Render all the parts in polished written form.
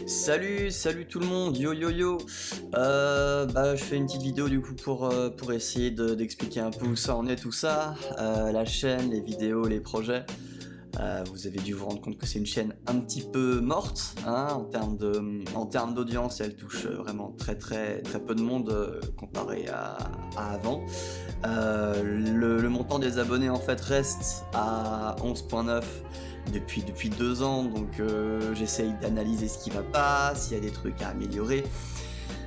Salut tout le monde, yo yo yo. Je fais une petite vidéo du coup pour essayer d'expliquer un peu où ça en est tout ça, la chaîne, les vidéos, les projets. Vous avez dû vous rendre compte que c'est une chaîne un petit peu morte, hein, en termes d'audience. Elle touche vraiment très peu de monde comparé à avant. Le montant des abonnés en fait reste à 11,9 depuis 2 ans, donc j'essaye d'analyser ce qui va pas, s'il y a des trucs à améliorer.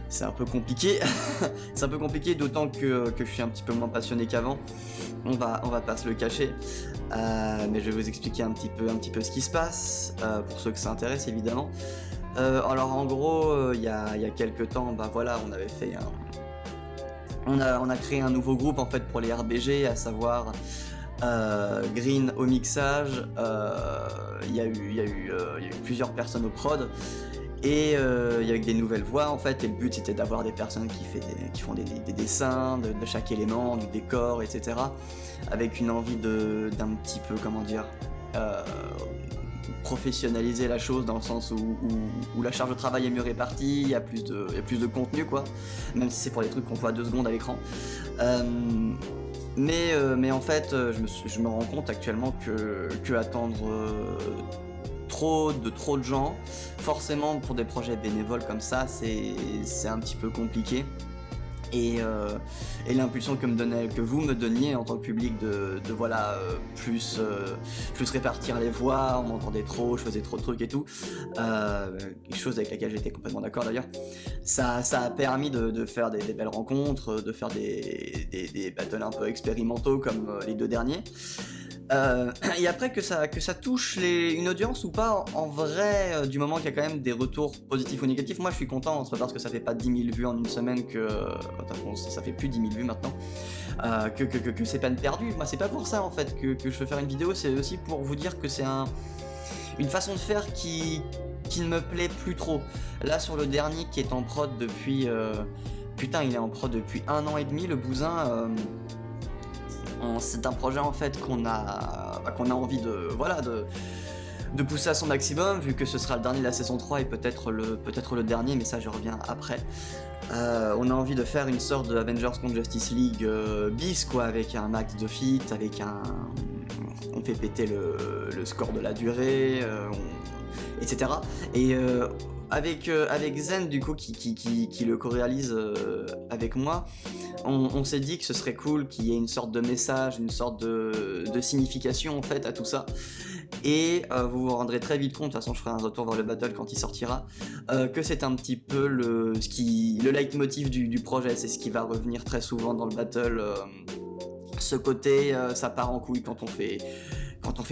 C'est un peu compliqué, c'est un peu compliqué, d'autant que je suis un petit peu moins passionné qu'avant. On va pas se le cacher, mais je vais vous expliquer un petit peu ce qui se passe, pour ceux que ça intéresse évidemment. Alors en gros, il y a quelques temps, voilà, on avait fait on a créé un nouveau groupe en fait pour les RBG, à savoir Green au mixage. Il y a eu plusieurs personnes au prod. Et il y a eu des nouvelles voix en fait, et le but c'était d'avoir des personnes qui font des dessins de chaque élément, du décor, etc. Avec une envie d'un petit peu, comment dire, professionnaliser la chose, dans le sens où la charge de travail est mieux répartie, il y a plus de contenu quoi, même si c'est pour les trucs qu'on voit 2 secondes à l'écran. Mais en fait, je me rends compte actuellement que attendre trop de gens, forcément pour des projets bénévoles comme ça, c'est un petit peu compliqué. Et l'impulsion que vous me donniez en tant que public de voilà, plus répartir les voix, on m'entendait trop, je faisais trop de trucs et tout, chose avec laquelle j'étais complètement d'accord d'ailleurs, ça a permis de faire des belles rencontres, de faire des battles un peu expérimentaux comme les 2 derniers. Et après que ça touche une audience ou pas, en vrai, du moment qu'il y a quand même des retours positifs ou négatifs, moi je suis content. C'est pas parce que ça fait pas 10 000 vues en une semaine que ça fait plus 10 000 vues maintenant, que c'est peine perdue. Moi c'est pas pour ça en fait que je veux faire une vidéo, c'est aussi pour vous dire que c'est une façon de faire qui ne me plaît plus trop. Là sur le dernier qui est en prod depuis il est en prod depuis 1 an et demi, le bousin. C'est un projet en fait qu'on a envie de pousser à son maximum, vu que ce sera le dernier de la saison 3 et peut-être le dernier, mais ça je reviens après. On a envie de faire une sorte de Avengers contre Justice League bis quoi, avec un max de feats, on fait péter le score de la durée, etc. Et avec Zen du coup qui le co-réalise avec moi, on s'est dit que ce serait cool qu'il y ait une sorte de message, une sorte de signification en fait à tout ça. Et vous vous rendrez très vite compte, de toute façon je ferai un retour vers le battle quand il sortira, que c'est un petit peu le leitmotiv du projet, c'est ce qui va revenir très souvent dans le battle, ce côté ça part en couille quand on fait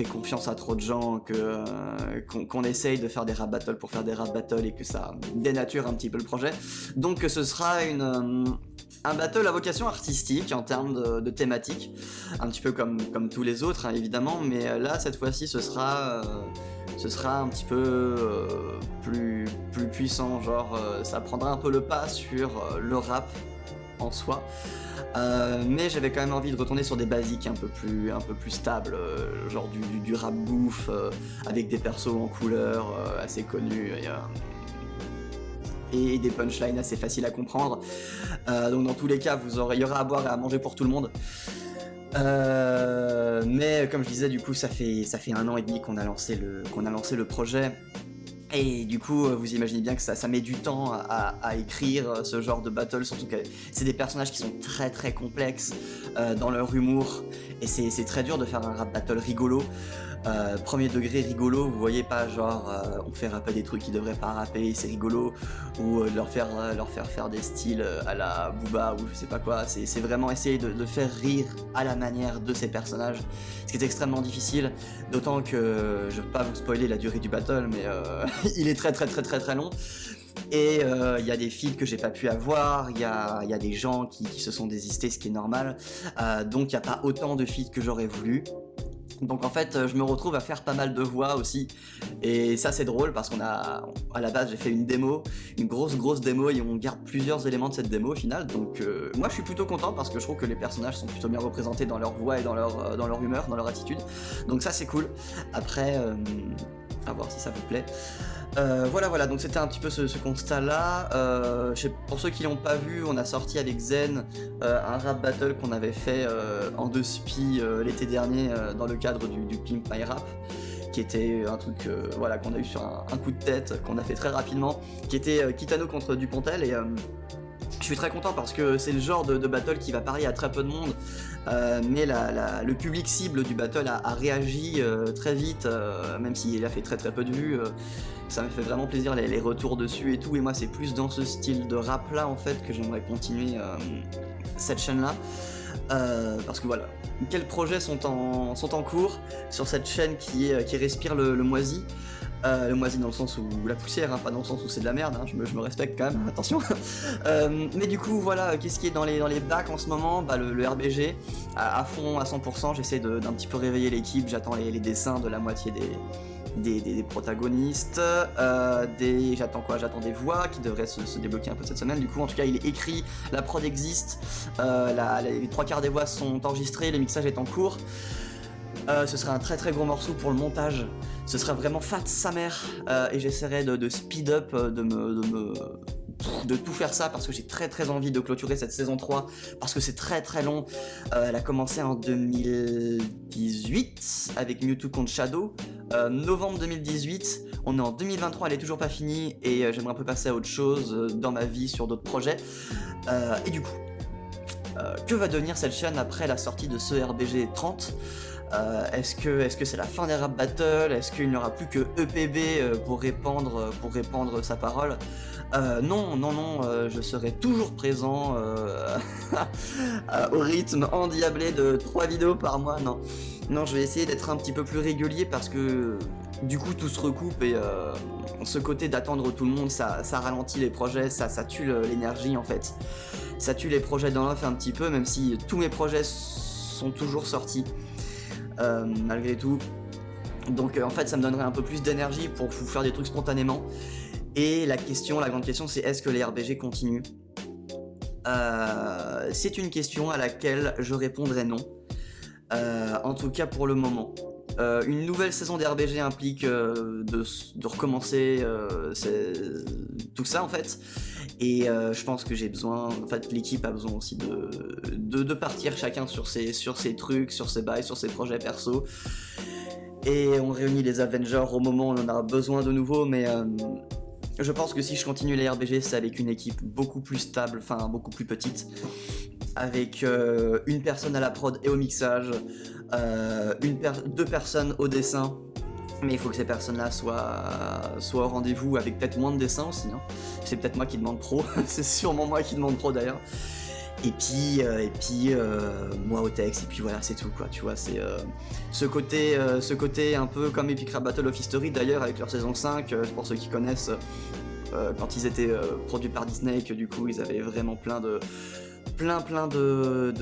confiance à trop de gens, qu'on essaye de faire des rap battles pour faire des rap battles et que ça dénature un petit peu le projet. Donc ce sera un battle à vocation artistique en termes de thématique, un petit peu comme tous les autres hein, évidemment, mais là cette fois-ci ce sera un petit peu plus puissant, genre ça prendra un peu le pas sur le rap en soi. Mais j'avais quand même envie de retourner sur des basiques un peu plus stables, genre du rap bouffe, avec des persos en couleur assez connus et des punchlines assez faciles à comprendre. Donc dans tous les cas, il y aura à boire et à manger pour tout le monde. Mais comme je disais, du coup, ça fait 1 an et demi qu'on a lancé le projet. Et du coup, vous imaginez bien que ça met du temps à écrire ce genre de battle, surtout que c'est des personnages qui sont très complexes dans leur humour, et c'est très dur de faire un rap battle rigolo. Premier degré rigolo, vous voyez, pas genre on fait rapper des trucs qui devraient pas rapper, c'est rigolo, ou leur faire des styles à la Booba ou je sais pas quoi. C'est vraiment essayer de faire rire à la manière de ces personnages, ce qui est extrêmement difficile, d'autant que je veux pas vous spoiler la durée du battle, mais il est très long. Et il y a des feats que j'ai pas pu avoir, il y a des gens qui se sont désistés, ce qui est normal, donc il n'y a pas autant de feats que j'aurais voulu. Donc en fait je me retrouve à faire pas mal de voix aussi, et ça c'est drôle parce à la base j'ai fait une démo, une grosse démo, et on garde plusieurs éléments de cette démo au final, donc moi je suis plutôt content parce que je trouve que les personnages sont plutôt bien représentés dans leur voix et dans leur humeur, dans leur attitude, donc ça c'est cool. Après à voir si ça vous plaît. Voilà, donc c'était un petit peu ce constat-là. Pour ceux qui l'ont pas vu, on a sorti avec Zen un rap battle qu'on avait fait en 2 spi l'été dernier dans le cadre du Pimp My Rap, qui était un truc voilà, qu'on a eu sur un coup de tête, qu'on a fait très rapidement, qui était Kitano contre Dupontel, et je suis très content parce que c'est le genre de battle qui va parler à très peu de monde, mais le public cible du battle a réagi très vite, même s'il a fait très très peu de vues. Ça me fait vraiment plaisir les retours dessus et tout, et moi c'est plus dans ce style de rap là en fait que j'aimerais continuer cette chaîne là. Parce que voilà, quels projets sont en cours sur cette chaîne qui respire le moisi. Le moisi dans le sens où la poussière, hein, pas dans le sens où c'est de la merde, hein, je me respecte quand même, attention. Mais du coup voilà, qu'est-ce qui est dans les bacs en ce moment? Bah, le RBG, à fond, à 100%, j'essaie d'un petit peu réveiller l'équipe, j'attends les dessins de la moitié des protagonistes, j'attends quoi? J'attends des voix qui devraient se débloquer un peu cette semaine. Du coup, en tout cas, il est écrit, la prod existe, les 3/4 des voix sont enregistrées, le mixage est en cours. Ce serait un très très gros morceau pour le montage. Ce serait vraiment fat sa mère, et j'essaierai de speed up, de tout faire ça parce que j'ai très très envie de clôturer cette saison 3 parce que c'est très très long. Elle a commencé en 2018 avec Mewtwo contre Shadow, novembre 2018, on est en 2023, elle est toujours pas finie et j'aimerais un peu passer à autre chose dans ma vie sur d'autres projets. Et du coup, que va devenir cette chaîne après la sortie de ce RBG 30? Est-ce que c'est la fin des rap battles? Est-ce qu'il n'y aura plus que EPB pour répandre sa parole? Non, je serai toujours présent au rythme endiablé de 3 vidéos par mois. Non, je vais essayer d'être un petit peu plus régulier parce que du coup tout se recoupe et ce côté d'attendre tout le monde, ça ralentit les projets, ça tue l'énergie en fait. Ça tue les projets dans l'off un petit peu, même si tous mes projets sont toujours sortis. Malgré tout, donc en fait ça me donnerait un peu plus d'énergie pour vous faire des trucs spontanément. Et la grande question, c'est est-ce que les RBG continuent? C'est une question à laquelle je répondrai non, en tout cas pour le moment. Une nouvelle saison d'RBG implique de recommencer tout ça en fait, et je pense que j'ai besoin, en fait l'équipe a besoin aussi de partir chacun sur ses trucs, sur ses bails, sur ses projets perso, et on réunit les Avengers au moment où on en a besoin de nouveau, mais je pense que si je continue les RBG, c'est avec une équipe beaucoup plus stable, enfin beaucoup plus petite, avec une personne à la prod et au mixage, 2 personnes au dessin, mais il faut que ces personnes-là soient au rendez-vous, avec peut-être moins de dessins aussi, hein. C'est peut-être moi qui demande trop, c'est sûrement moi qui demande trop d'ailleurs. Et puis moi au texte, et puis voilà, c'est tout quoi, tu vois, c'est ce côté un peu comme Epic Rap Battle of History d'ailleurs avec leur saison 5, pour ceux qui connaissent, quand ils étaient produits par Disney, que du coup ils avaient vraiment plein de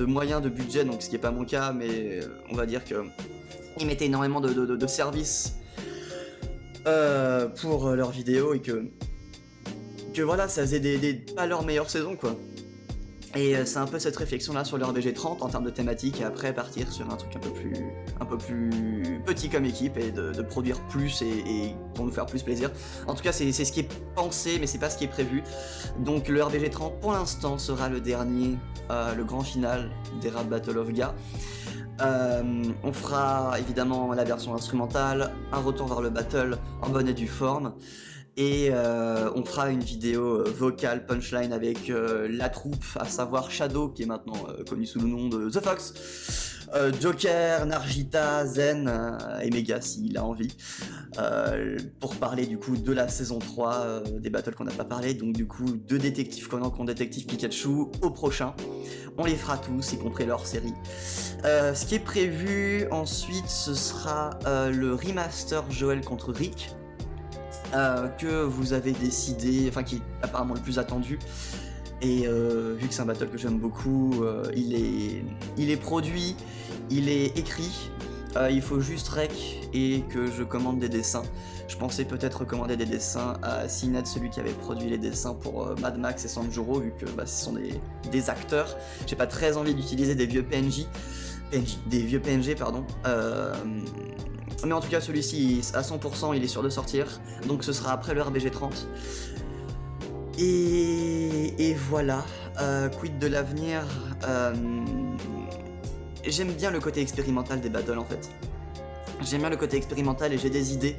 moyens, de budget, donc ce qui est pas mon cas, mais on va dire que ils mettaient énormément de services pour leurs vidéos, et que voilà, ça faisait pas leur meilleure saison quoi. Et c'est un peu cette réflexion là sur le RBG 30 en termes de thématique, et après partir sur un truc un peu plus petit comme équipe, et de produire plus et pour nous faire plus plaisir. En tout cas c'est ce qui est pensé, mais c'est pas ce qui est prévu. Donc le RBG 30 pour l'instant sera le dernier, le grand final des Rap Battle of Ga. On fera évidemment la version instrumentale, un retour vers le battle en bonne et due forme. Et on fera une vidéo vocale punchline avec la troupe, à savoir Shadow, qui est maintenant connu sous le nom de The Fox, Joker, Nargita, Zen et Mega s'il a envie, pour parler du coup de la saison 3 des battles qu'on n'a pas parlé, donc du coup de Détective Conan contre Détective Pikachu au prochain. On les fera tous, y compris leur série. Ce qui est prévu ensuite, ce sera le remaster Joël contre Rick, que vous avez décidé, enfin qui est apparemment le plus attendu, et vu que c'est un battle que j'aime beaucoup, il est produit, il est écrit, il faut juste rec et que je commande des dessins. Je pensais peut-être commander des dessins à Cinet, celui qui avait produit les dessins pour Mad Max et Sanjuro, vu que ce sont des acteurs. J'ai pas très envie d'utiliser des vieux PNJ, des vieux PNG, pardon. Mais en tout cas, celui-ci, à 100%, il est sûr de sortir. Donc ce sera après le RBG 30. Et voilà. Quid de l'avenir. J'aime bien le côté expérimental des battles, en fait. J'aime bien le côté expérimental et j'ai des idées.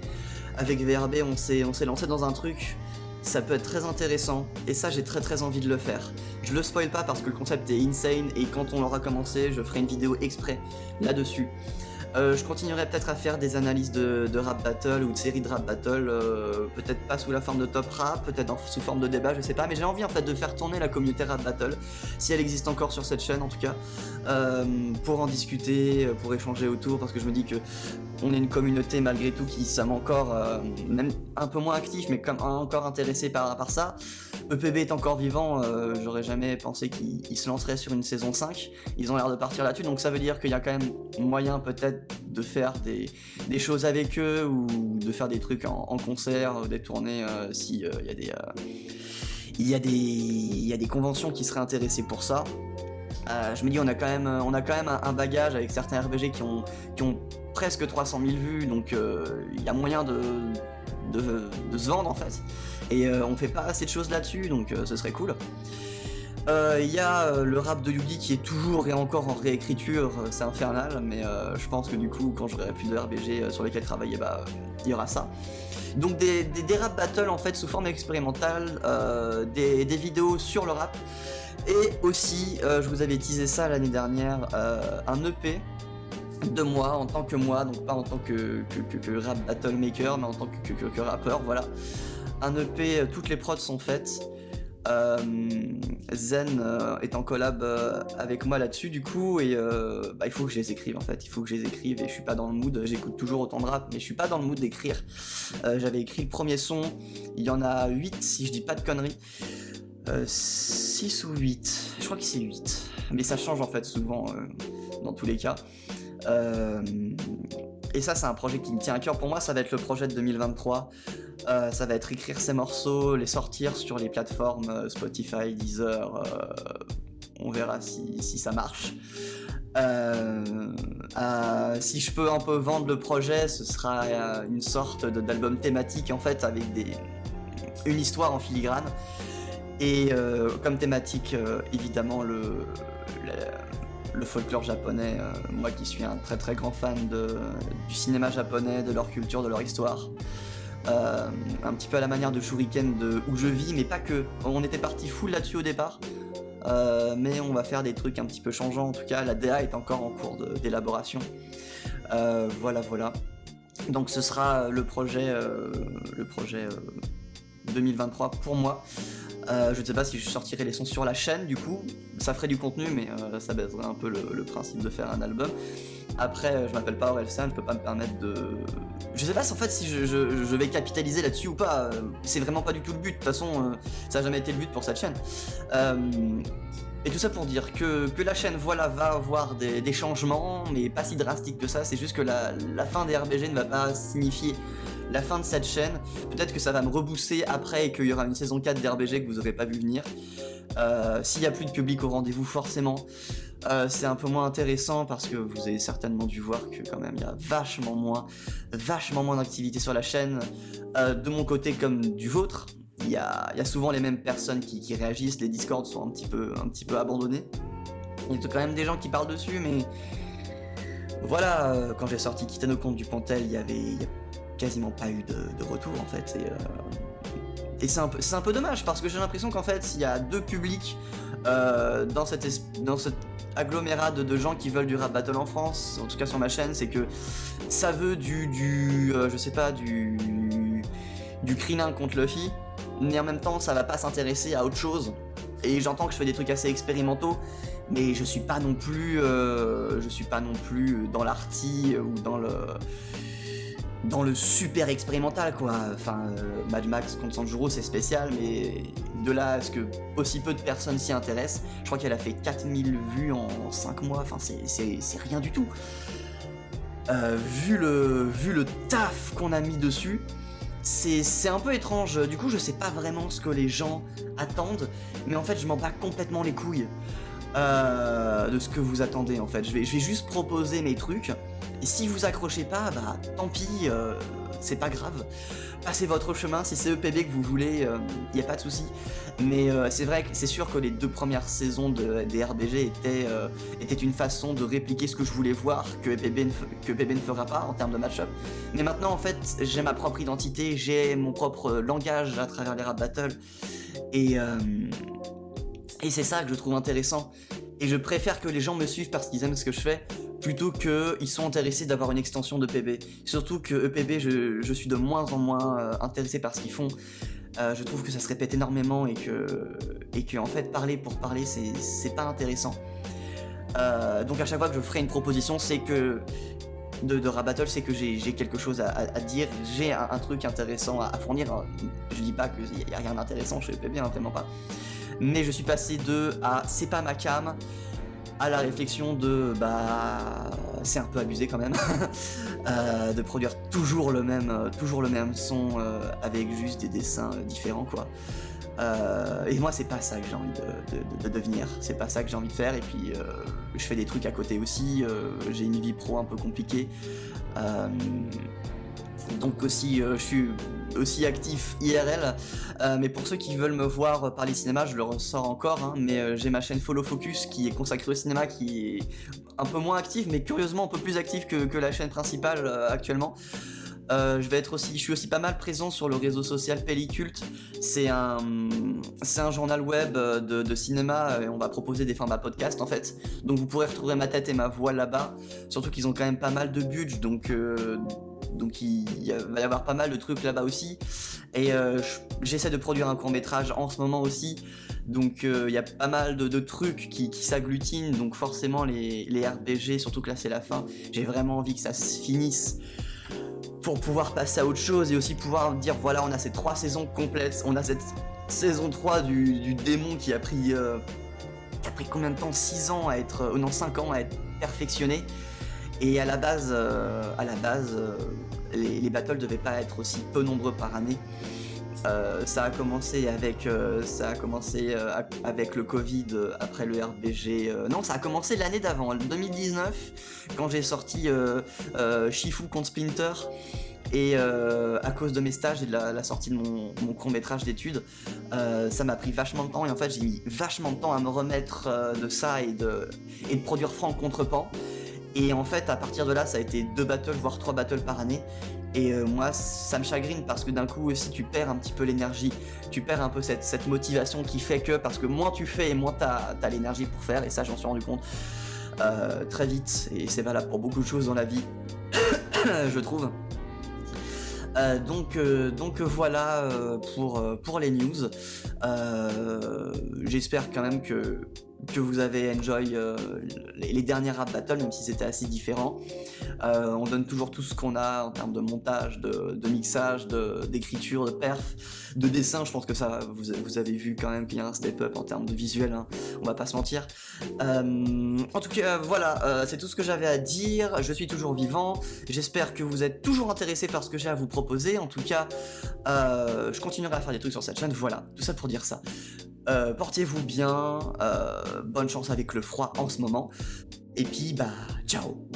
Avec VRB, on s'est lancé dans un truc. Ça peut être très intéressant, et ça j'ai très envie de le faire. Je le spoil pas parce que le concept est insane, et quand on l'aura commencé, je ferai une vidéo exprès là-dessus. Je continuerai peut-être à faire des analyses de rap battle ou de séries de rap battle, peut-être pas sous la forme de top rap, peut-être sous forme de débat, je sais pas, mais j'ai envie en fait de faire tourner la communauté rap battle, si elle existe encore sur cette chaîne en tout cas, pour en discuter, pour échanger autour, parce que je me dis que on est une communauté malgré tout qui sommes encore, même un peu moins actifs, mais comme encore intéressés par ça. EPB est encore vivant, j'aurais jamais pensé qu'ils se lanceraient sur une saison 5, ils ont l'air de partir là-dessus, donc ça veut dire qu'il y a quand même moyen peut-être de faire des choses avec eux, ou de faire des trucs en concert, des tournées, si il y a des conventions qui seraient intéressées pour ça. Je me dis on a quand même un bagage avec certains RBG qui ont presque 300 000 vues, donc il y a moyen de se vendre en fait, et on fait pas assez de choses là-dessus, donc ce serait cool. Il y a le rap de Yugi qui est toujours et encore en réécriture, c'est infernal, mais je pense que du coup quand j'aurai plus de RBG sur lesquels travailler, il y aura ça. Donc des rap battles en fait sous forme expérimentale, des vidéos sur le rap, et aussi je vous avais teasé ça l'année dernière, un EP de moi en tant que moi, donc pas en tant que rap battle maker, mais en tant que rappeur, voilà. Un EP, toutes les prods sont faites. Zen est en collab avec moi là-dessus du coup, et il faut que je les écrive en fait, il faut que je les écrive, et je suis pas dans le mood, j'écoute toujours autant de rap, mais je suis pas dans le mood d'écrire. J'avais écrit le premier son, il y en a 8 si je dis pas de conneries. 6 ou 8, je crois que c'est 8, mais ça change en fait souvent dans tous les cas. Et ça c'est un projet qui me tient à cœur. Pour moi ça va être le projet de 2023, ça va être écrire ces morceaux, les sortir sur les plateformes Spotify, Deezer, on verra si ça marche. Si je peux un peu vendre le projet, ce sera une sorte d'album thématique en fait, avec une histoire en filigrane, et comme thématique évidemment le folklore japonais, moi qui suis un très grand fan du cinéma japonais, de leur culture, de leur histoire. Un petit peu à la manière de Shuriken où je vis, mais pas que. On était parti full là-dessus au départ, mais on va faire des trucs un petit peu changeants. En tout cas, la DA est encore en cours d'élaboration. Voilà. Donc ce sera le projet 2023 pour moi. Je ne sais pas si je sortirai les sons sur la chaîne, du coup ça ferait du contenu, mais ça baiserait un peu le principe de faire un album. Après je m'appelle pas Orelsan, je peux pas me permettre de... Je sais pas en fait si je vais capitaliser là-dessus ou pas, c'est vraiment pas du tout le but, de toute façon ça a jamais été le but pour cette chaîne. Et tout ça pour dire que la chaîne va avoir des changements, mais pas si drastiques que ça, c'est juste que la fin des RBG ne va pas signifier la fin de cette chaîne. Peut-être que ça va me rebooster après et qu'il y aura une saison 4 d'RBG que vous aurez pas vu venir. S'il y a plus de public au rendez-vous, forcément, c'est un peu moins intéressant, parce que vous avez certainement dû voir que quand même il y a vachement moins d'activité sur la chaîne, de mon côté comme du vôtre. Il y a souvent les mêmes personnes qui réagissent, les discords sont un petit peu abandonnés. Il y a quand même des gens qui parlent dessus, mais voilà, quand j'ai sorti Kitano contre du Pantel, il y a quasiment pas eu de retour en fait, et c'est un peu dommage, parce que j'ai l'impression qu'en fait il y a deux publics dans cet agglomérat de gens qui veulent du rap battle en France, en tout cas sur ma chaîne. C'est que ça veut je sais pas, du Krillin contre Luffy, mais en même temps ça va pas s'intéresser à autre chose. Et j'entends que je fais des trucs assez expérimentaux, mais je suis pas non plus dans l'arty ou dans le super expérimental quoi. Enfin, Mad Max contre Sanjuro c'est spécial, mais de là à ce que aussi peu de personnes s'y intéressent, je crois qu'elle a fait 4000 vues en 5 mois, enfin c'est rien du tout. Vu le taf qu'on a mis dessus, c'est un peu étrange. Du coup je sais pas vraiment ce que les gens attendent, mais en fait je m'en bats complètement les couilles. de ce que vous attendez en fait. Je vais juste proposer mes trucs. Et si vous accrochez pas, bah tant pis, c'est pas grave. Passez votre chemin, si c'est EPB que vous voulez, y a pas de souci. Mais c'est vrai que c'est sûr que les 2 premières saisons des RBG étaient une façon de répliquer ce que je voulais voir, que EPB ne fera pas en termes de match-up. Mais maintenant en fait, j'ai ma propre identité, j'ai mon propre langage à travers les rap battles. Et, euh, et c'est ça que je trouve intéressant. Et je préfère que les gens me suivent parce qu'ils aiment ce que je fais, plutôt qu'ils sont intéressés d'avoir une extension de PB. Surtout que EPB, je suis de moins en moins intéressé par ce qu'ils font. Je trouve que ça se répète énormément et que en fait, parler pour parler, c'est pas intéressant. Donc à chaque fois que je ferai une proposition, c'est que de rap battle, c'est que j'ai quelque chose à dire, j'ai un truc intéressant à fournir. Je dis pas qu'il y a rien d'intéressant chez EPB, hein, vraiment pas. Mais je suis passé de à c'est pas ma cam à la réflexion de bah c'est un peu abusé quand même de produire toujours le même son avec juste des dessins différents quoi. Et moi c'est pas ça que j'ai envie de devenir, c'est pas ça que j'ai envie de faire. Et puis je fais des trucs à côté aussi, j'ai une vie pro un peu compliquée. Donc aussi, je suis aussi actif IRL, mais pour ceux qui veulent me voir parler cinéma, je le ressors encore, hein, mais j'ai ma chaîne Follow Focus qui est consacrée au cinéma, qui est un peu moins active, mais curieusement un peu plus active que la chaîne principale actuellement. Je suis aussi pas mal présent sur le réseau social Pellicult. C'est un journal web de cinéma et on va proposer des formats podcast en fait. Donc vous pourrez retrouver ma tête et ma voix là-bas. Surtout qu'ils ont quand même pas mal de budget, donc il va y avoir pas mal de trucs là-bas aussi. Et j'essaie de produire un court-métrage en ce moment aussi. Donc il y a pas mal de trucs qui s'agglutinent. Donc forcément les RBG, surtout que là c'est la fin, j'ai vraiment envie que ça se finisse pour pouvoir passer à autre chose et aussi pouvoir dire voilà, on a ces 3 saisons complètes, on a cette saison 3 du démon qui a pris combien de temps, 6 ans à être, non 5 ans à être perfectionné. Et à la base, les battles devaient pas être aussi peu nombreux par année. Ça a commencé avec le Covid, après le RBG. Non, ça a commencé l'année d'avant, en 2019, quand j'ai sorti Shifu contre Splinter. Et à cause de mes stages et de la sortie de mon court-métrage d'études, ça m'a pris vachement de temps. Et en fait, j'ai mis vachement de temps à me remettre de ça et de produire Franck contre Pan. Et en fait, à partir de là, ça a été 2 battles, voire 3 battles par année. Et moi, ça me chagrine parce que d'un coup aussi, tu perds un petit peu l'énergie. Tu perds un peu cette motivation qui fait que, parce que moins tu fais et moins t'as l'énergie pour faire. Et ça, j'en suis rendu compte très vite. Et c'est valable pour beaucoup de choses dans la vie, je trouve. Donc voilà pour les news. J'espère quand même que vous avez enjoy les dernières rap battles, même si c'était assez différent. On donne toujours tout ce qu'on a en termes de montage, de mixage, d'écriture, de perf, de dessin. Je pense que ça, vous avez vu quand même qu'il y a un step up en termes de visuel, hein, on va pas se mentir. En tout cas, voilà, c'est tout ce que j'avais à dire. Je suis toujours vivant. J'espère que vous êtes toujours intéressés par ce que j'ai à vous proposer. En tout cas, je continuerai à faire des trucs sur cette chaîne. Voilà, tout ça pour dire ça. Portez-vous bien, bonne chance avec le froid en ce moment, et puis bah ciao.